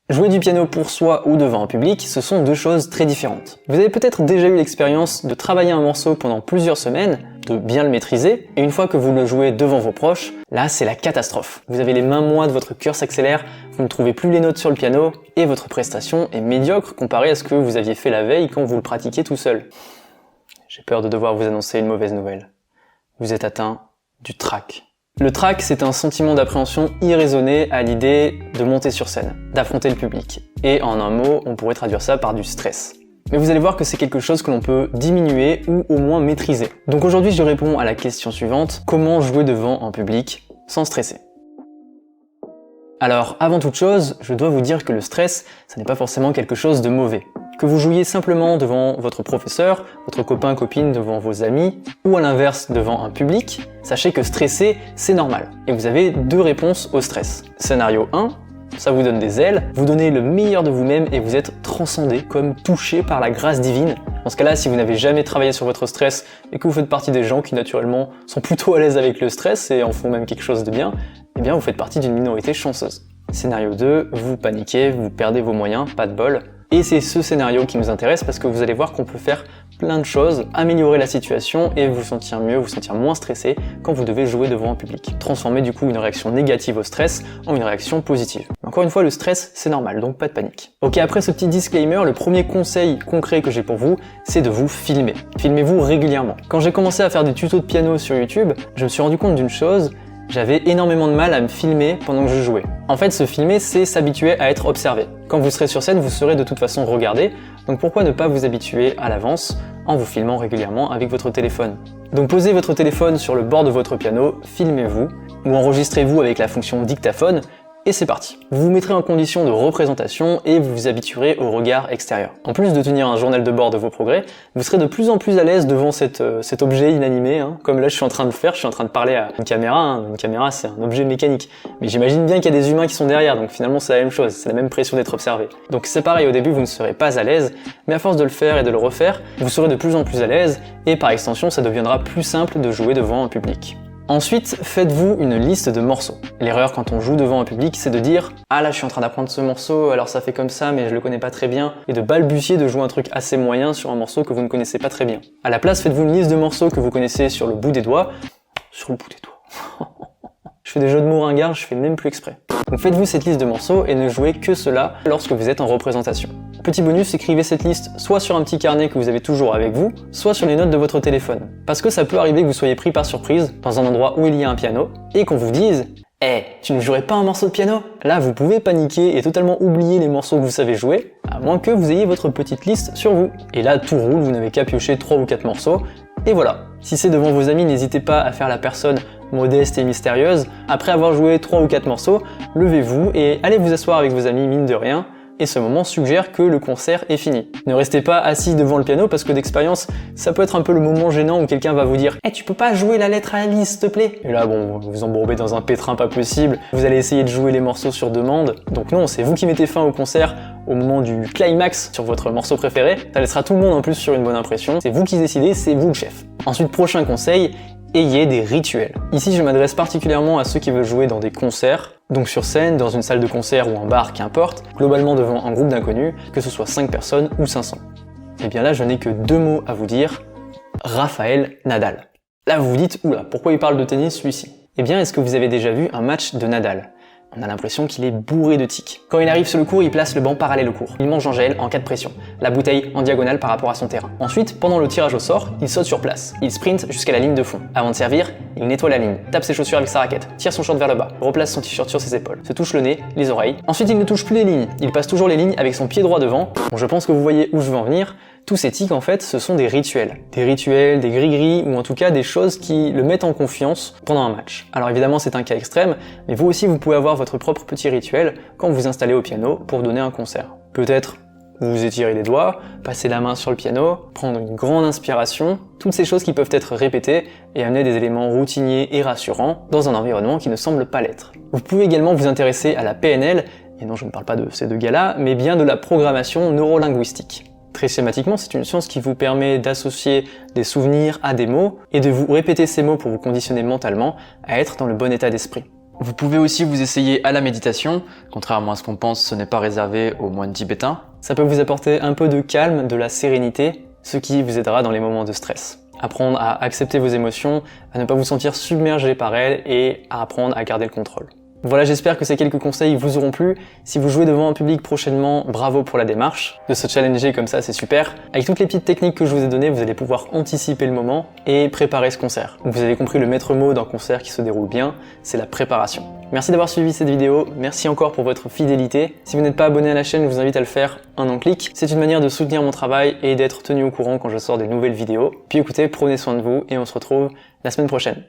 Jouer du piano pour soi ou devant un public, ce sont deux choses très différentes. Vous avez peut-être déjà eu l'expérience de travailler un morceau pendant plusieurs semaines, de bien le maîtriser, et une fois que vous le jouez devant vos proches, là c'est la catastrophe. Vous avez les mains moites, votre cœur s'accélère, vous ne trouvez plus les notes sur le piano, et votre prestation est médiocre comparée à ce que vous aviez fait la veille quand vous le pratiquiez tout seul. J'ai peur de devoir vous annoncer une mauvaise nouvelle. Vous êtes atteint du trac. Le trac, c'est un sentiment d'appréhension irraisonné à l'idée de monter sur scène, d'affronter le public. Et en un mot, on pourrait traduire ça par du stress. Mais vous allez voir que c'est quelque chose que l'on peut diminuer ou au moins maîtriser. Donc aujourd'hui, je réponds à la question suivante, comment jouer devant un public sans stresser ? Alors, avant toute chose, je dois vous dire que le stress, ça n'est pas forcément quelque chose de mauvais. Que vous jouiez simplement devant votre professeur, votre copain, copine, devant vos amis, ou à l'inverse devant un public, sachez que stresser, c'est normal. Et vous avez deux réponses au stress. Scénario 1, ça vous donne des ailes, vous donnez le meilleur de vous-même et vous êtes transcendé, comme touché par la grâce divine. Dans ce cas-là, si vous n'avez jamais travaillé sur votre stress et que vous faites partie des gens qui naturellement sont plutôt à l'aise avec le stress et en font même quelque chose de bien, eh bien vous faites partie d'une minorité chanceuse. Scénario 2, vous paniquez, vous perdez vos moyens, pas de bol. Et c'est ce scénario qui nous intéresse parce que vous allez voir qu'on peut faire plein de choses, améliorer la situation et vous sentir mieux, vous sentir moins stressé quand vous devez jouer devant un public. Transformer du coup une réaction négative au stress en une réaction positive. Encore une fois, le stress, c'est normal, donc pas de panique. Ok, après ce petit disclaimer, le premier conseil concret que j'ai pour vous, c'est de vous filmer. Filmez-vous régulièrement. Quand j'ai commencé à faire des tutos de piano sur YouTube, je me suis rendu compte d'une chose, j'avais énormément de mal à me filmer pendant que je jouais. En fait, se filmer, c'est s'habituer à être observé. Quand vous serez sur scène, vous serez de toute façon regardé, donc pourquoi ne pas vous habituer à l'avance en vous filmant régulièrement avec votre téléphone. Donc posez votre téléphone sur le bord de votre piano, filmez-vous, ou enregistrez-vous avec la fonction dictaphone, et c'est parti. Vous vous mettrez en condition de représentation et vous vous habituerez au regard extérieur. En plus de tenir un journal de bord de vos progrès, vous serez de plus en plus à l'aise devant cet objet inanimé, comme là je suis en train de le faire, je suis en train de parler à une caméra. Une caméra c'est un objet mécanique, mais j'imagine bien qu'il y a des humains qui sont derrière, donc finalement c'est la même chose, c'est la même pression d'être observé. Donc c'est pareil, au début vous ne serez pas à l'aise, mais à force de le faire et de le refaire, vous serez de plus en plus à l'aise, et par extension ça deviendra plus simple de jouer devant un public. Ensuite, faites-vous une liste de morceaux. L'erreur quand on joue devant un public, c'est de dire « Ah là, je suis en train d'apprendre ce morceau, alors ça fait comme ça, mais je le connais pas très bien », et de balbutier de jouer un truc assez moyen sur un morceau que vous ne connaissez pas très bien. À la place, faites-vous une liste de morceaux que vous connaissez sur le bout des doigts. Sur le bout des doigts. Je fais des jeux de mots ringards, je fais même plus exprès. Donc faites-vous cette liste de morceaux et ne jouez que cela lorsque vous êtes en représentation. Petit bonus, écrivez cette liste soit sur un petit carnet que vous avez toujours avec vous, soit sur les notes de votre téléphone. Parce que ça peut arriver que vous soyez pris par surprise dans un endroit où il y a un piano et qu'on vous dise « Eh, tu ne jouerais pas un morceau de piano ?» Là, vous pouvez paniquer et totalement oublier les morceaux que vous savez jouer, à moins que vous ayez votre petite liste sur vous. Et là, tout roule, vous n'avez qu'à piocher 3 ou 4 morceaux, et voilà. Si c'est devant vos amis, n'hésitez pas à faire la personne modeste et mystérieuse. Après avoir joué 3 ou 4 morceaux, levez-vous et allez vous asseoir avec vos amis mine de rien, et ce moment suggère que le concert est fini. Ne restez pas assis devant le piano parce que d'expérience, ça peut être un peu le moment gênant où quelqu'un va vous dire « Eh, tu peux pas jouer la lettre Alice, s'il te plaît ?» Et là, bon, vous vous embourbez dans un pétrin pas possible, vous allez essayer de jouer les morceaux sur demande. Donc non, c'est vous qui mettez fin au concert au moment du climax sur votre morceau préféré. Ça laissera tout le monde en plus sur une bonne impression. C'est vous qui décidez, c'est vous le chef. Ensuite, prochain conseil, ayez des rituels. Ici, je m'adresse particulièrement à ceux qui veulent jouer dans des concerts, donc sur scène, dans une salle de concert ou un bar, qu'importe, globalement devant un groupe d'inconnus, que ce soit 5 personnes ou 500. Et bien là, je n'ai que 2 mots à vous dire, Rafael Nadal. Là, vous vous dites, oula, pourquoi il parle de tennis celui-ci ? Eh bien, est-ce que vous avez déjà vu un match de Nadal ? On a l'impression qu'il est bourré de tics. Quand il arrive sur le court, il place le banc parallèle au court. Il mange Angèle en cas de pression. La bouteille en diagonale par rapport à son terrain. Ensuite, pendant le tirage au sort, il saute sur place. Il sprint jusqu'à la ligne de fond. Avant de servir, il nettoie la ligne, tape ses chaussures avec sa raquette, tire son short vers le bas, replace son t-shirt sur ses épaules, se touche le nez, les oreilles. Ensuite, il ne touche plus les lignes. Il passe toujours les lignes avec son pied droit devant. Bon, je pense que vous voyez où je veux en venir. Tous ces tics, en fait, ce sont des rituels. Des rituels, des gris-gris, ou en tout cas des choses qui le mettent en confiance pendant un match. Alors évidemment, c'est un cas extrême, mais vous aussi, vous pouvez avoir votre propre petit rituel quand vous vous installez au piano pour donner un concert. Peut-être vous vous étirez les doigts, passez la main sur le piano, prendre une grande inspiration, toutes ces choses qui peuvent être répétées et amener des éléments routiniers et rassurants dans un environnement qui ne semble pas l'être. Vous pouvez également vous intéresser à la PNL, et non, je ne parle pas de ces deux gars-là, mais bien de la programmation neurolinguistique. Très schématiquement, c'est une science qui vous permet d'associer des souvenirs à des mots et de vous répéter ces mots pour vous conditionner mentalement à être dans le bon état d'esprit. Vous pouvez aussi vous essayer à la méditation. Contrairement à ce qu'on pense, ce n'est pas réservé aux moines tibétains. Ça peut vous apporter un peu de calme, de la sérénité, ce qui vous aidera dans les moments de stress. Apprendre à accepter vos émotions, à ne pas vous sentir submergé par elles et à apprendre à garder le contrôle. Voilà, j'espère que ces quelques conseils vous auront plu. Si vous jouez devant un public prochainement, bravo pour la démarche. De se challenger comme ça, c'est super. Avec toutes les petites techniques que je vous ai données, vous allez pouvoir anticiper le moment et préparer ce concert. Vous avez compris le maître mot d'un concert qui se déroule bien, c'est la préparation. Merci d'avoir suivi cette vidéo, merci encore pour votre fidélité. Si vous n'êtes pas abonné à la chaîne, je vous invite à le faire en un clic. C'est une manière de soutenir mon travail et d'être tenu au courant quand je sors des nouvelles vidéos. Puis écoutez, prenez soin de vous et on se retrouve la semaine prochaine.